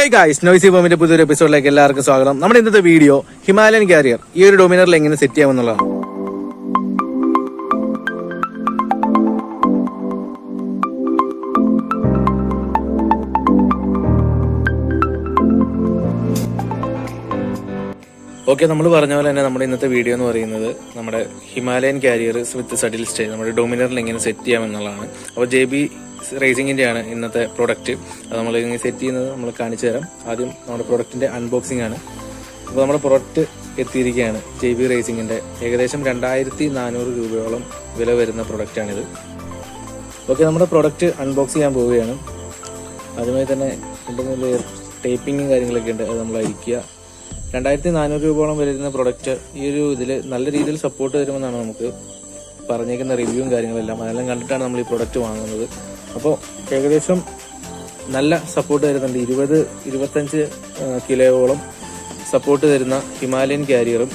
Hi guys, noisy ബോമിന്റെ പുതിയൊരു എപ്പിസോഡിലേക്ക് എല്ലാവർക്കും സ്വാഗതം. നമ്മുടെ ഇന്നത്തെ വീഡിയോ ഹിമാലയൻ കാരിയർ ഈ ഒരു ഡൊമിനറിൽ എങ്ങനെ സെറ്റ് ചെയ്യാമെന്നുള്ളതാണ്. ഓക്കെ, നമ്മൾ പറഞ്ഞ പോലെ തന്നെ നമ്മുടെ ഇന്നത്തെ വീഡിയോ എന്ന് പറയുന്നത് നമ്മുടെ ഹിമാലയൻ കാരിയർ വിത്ത് സഡിൽ സ്റ്റേ നമ്മുടെ ഡൊമിനറിൽ എങ്ങനെ സെറ്റ് ചെയ്യാമെന്നുള്ളതാണ്. അപ്പോൾ JB റേസിംഗിന്റെ ആണ് ഇന്നത്തെ പ്രൊഡക്റ്റ്. അത് നമ്മൾ ഇങ്ങനെ സെറ്റ് ചെയ്യുന്നത് നമ്മൾ കാണിച്ചു തരാം. ആദ്യം നമ്മുടെ പ്രൊഡക്റ്റിന്റെ അൺബോക്സിംഗ് ആണ്. അപ്പോൾ നമ്മുടെ പ്രൊഡക്റ്റ് എത്തിയിരിക്കുകയാണ്. JB റേസിംഗിന്റെ ഏകദേശം 2400 രൂപയോളം വില വരുന്ന പ്രൊഡക്റ്റാണിത്. ഓക്കെ, നമ്മുടെ പ്രൊഡക്റ്റ് അൺബോക്സ് ചെയ്യാൻ പോവുകയാണ്. ആദ്യമായി തന്നെ എന്തെങ്കിലും ടേപ്പിങ്ങും കാര്യങ്ങളൊക്കെ ഉണ്ട്, അത് നമ്മൾ അയക്കുക. 2400 രൂപയോളം വരുന്ന പ്രൊഡക്റ്റ് ഈ ഒരു ഇതിൽ നല്ല രീതിയിൽ സപ്പോർട്ട് തരുമെന്നാണ് നമുക്ക് പറഞ്ഞേക്കുന്ന റിവ്യൂവും കാര്യങ്ങളെല്ലാം. അതെല്ലാം കണ്ടിട്ടാണ് നമ്മൾ ഈ പ്രൊഡക്റ്റ് വാങ്ങുന്നത്. അപ്പോൾ ഏകദേശം നല്ല സപ്പോർട്ട് തരുന്നുണ്ട്. 20-25 കിലോയോളം സപ്പോർട്ട് തരുന്ന ഹിമാലയൻ കാരിയറും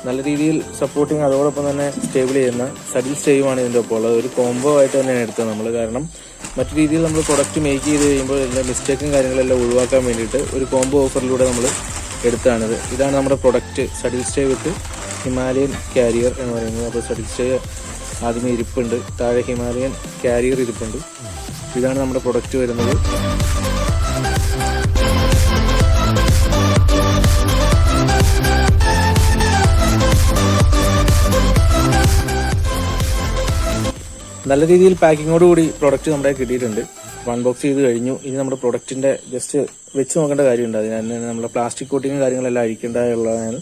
നല്ല രീതിയിൽ സപ്പോർട്ടിങ്, അതോടൊപ്പം തന്നെ സ്റ്റേബിൾ ചെയ്യുന്ന സഡിൽ സ്റ്റേയുമാണ് ഇതിൻ്റെ ഒപ്പം ഉള്ളത്. ഒരു കോംബോ ആയിട്ട് തന്നെയാണ് എടുത്തത് നമ്മൾ. കാരണം മറ്റു രീതിയിൽ നമ്മൾ പ്രൊഡക്റ്റ് മേക്ക് ചെയ്ത് കഴിയുമ്പോൾ എല്ലാ മിസ്റ്റേക്കും കാര്യങ്ങളെല്ലാം ഒഴിവാക്കാൻ വേണ്ടിയിട്ട് ഒരു കോംബോ ഓഫറിലൂടെ നമ്മൾ എടുത്താണിത്. ഇതാണ് നമ്മുടെ product, saddle stay with Himalayan carrier എന്ന് പറയുന്നത്. അപ്പോൾ സഡിൽ സ്റ്റേ ആദ്യമേ ഇരിപ്പുണ്ട്, താഴെ ഹിമാലയൻ കാരിയർ ഇരിപ്പുണ്ട്. ഇതാണ് നമ്മുടെ പ്രൊഡക്റ്റ് വരുന്നത്. നല്ല രീതിയിൽ പാക്കിങ്ങോടുകൂടി പ്രൊഡക്റ്റ് നമ്മുടെ കിട്ടിയിട്ടുണ്ട്. അൺബോക്സ് ചെയ്ത് കഴിഞ്ഞു. ഇനി നമ്മുടെ പ്രൊഡക്റ്റിന്റെ ജസ്റ്റ് വെച്ച് നോക്കേണ്ട കാര്യമുണ്ട്. അതിന് നമ്മുടെ പ്ലാസ്റ്റിക് കോട്ടിങ്ങും കാര്യങ്ങളെല്ലാം അഴിക്കേണ്ടതുള്ളതാണ്.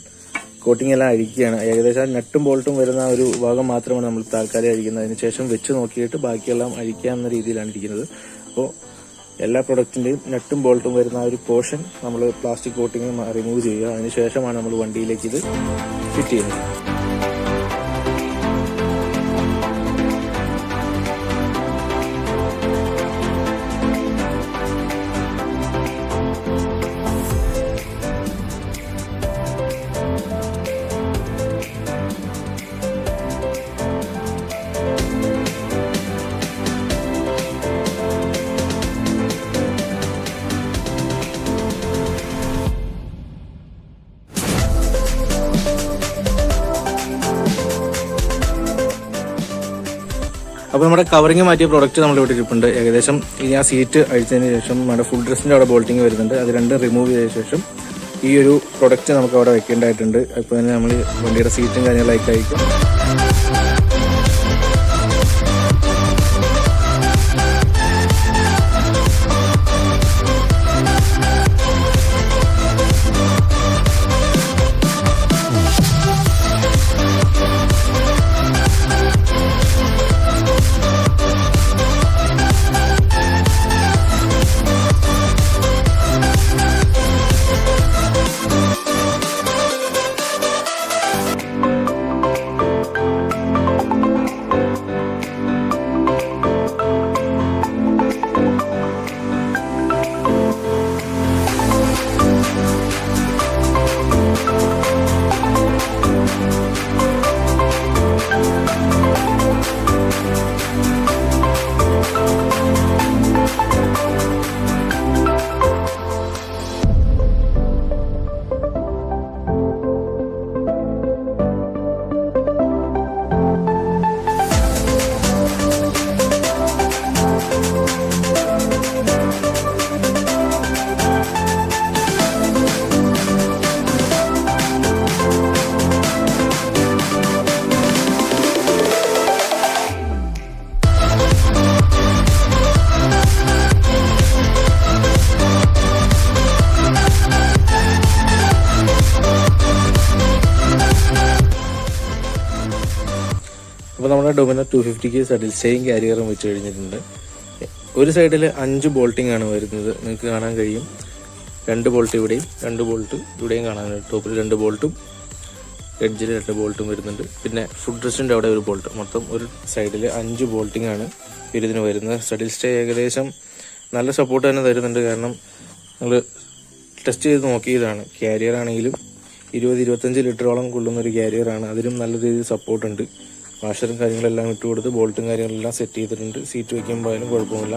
കോട്ടിംഗ് എല്ലാം അഴിക്കുകയാണ്. ഏകദേശം നട്ടും ബോൾട്ടും വരുന്ന ഒരു ഭാഗം മാത്രമാണ് നമ്മൾ താൽക്കാലം അഴിക്കുന്നത്. അതിനുശേഷം വെച്ച് നോക്കിയിട്ട് ബാക്കിയെല്ലാം അഴിക്കാവുന്ന രീതിയിലാണ് ഇരിക്കുന്നത്. അപ്പോൾ എല്ലാ പ്രൊഡക്റ്റിന്റെയും നട്ടും ബോൾട്ടും വരുന്ന ഒരു പോർഷൻ നമ്മൾ പ്ലാസ്റ്റിക് കോട്ടിങ് റിമൂവ് ചെയ്യുക. അതിനുശേഷമാണ് നമ്മൾ വണ്ടിയിലേക്ക് ഇത് ഫിറ്റ് ചെയ്യുന്നത്. അപ്പോൾ നമ്മുടെ കവറിങ് മാറ്റിയ പ്രൊഡക്റ്റ് നമ്മൾ ഇവിടെ ഇരിപ്പുണ്ട്. ഏകദേശം ഇനി ആ സീറ്റ് അഴിച്ചതിന് ശേഷം നമ്മുടെ ഫുൾ ഡ്രസ്സിന്റെ അവിടെ ബോൾട്ടിങ് വരുന്നുണ്ട്. അത് രണ്ടും റിമൂവ് ചെയ്ത ശേഷം ഈ ഒരു പ്രൊഡക്റ്റ് നമുക്ക് അവിടെ വെക്കേണ്ടതായിട്ടുണ്ട്. അപ്പോൾ തന്നെ നമ്മൾ വണ്ടിയുടെ സീറ്റും കാര്യങ്ങളൊക്കെ അയക്കും. അപ്പോൾ നമ്മുടെ ഡൊമിനർ 250 സഡിൽ സ്റ്റേയും കാരിയറും വെച്ച് കഴിഞ്ഞിട്ടുണ്ട്. ഒരു സൈഡിൽ 5 ബോൾട്ടിംഗ് ആണ് വരുന്നത്. നിങ്ങൾക്ക് കാണാൻ കഴിയും. 2 ബോൾട്ട് ഇവിടെയും 2 ബോൾട്ട് ഇവിടെയും കാണാൻ. ടോപ്പിൽ 2 ബോൾട്ടും എഡ്ജിൽ 2 ബോൾട്ടും വരുന്നുണ്ട്. പിന്നെ ഫുഡ് റെസ്റ്റിൻ്റെ അവിടെ ഒരു ബോൾട്ട്. മൊത്തം ഒരു സൈഡിൽ 5 ബോൾട്ടിംഗ് ആണ് ഇതിന് വരുന്നത്. സഡിൽ സ്റ്റേ ഏകദേശം നല്ല സപ്പോർട്ട് തന്നെ തരുന്നുണ്ട്. കാരണം നമ്മൾ ടെസ്റ്റ് ചെയ്ത് നോക്കിയതാണ്. കാരിയർ ആണെങ്കിലും 20-25 ലിറ്ററോളം കൊള്ളുന്ന ഒരു കാരിയറാണ്. അതിലും നല്ല രീതിയിൽ സപ്പോർട്ടുണ്ട്. വാഷറും കാര്യങ്ങളെല്ലാം ഇട്ട് കൊടുത്ത് ബോൾട്ടും കാര്യങ്ങളെല്ലാം സെറ്റ് ചെയ്തിട്ടുണ്ട്. സീറ്റ് വയ്ക്കുമ്പോൾ അതിനും കുഴപ്പമില്ല.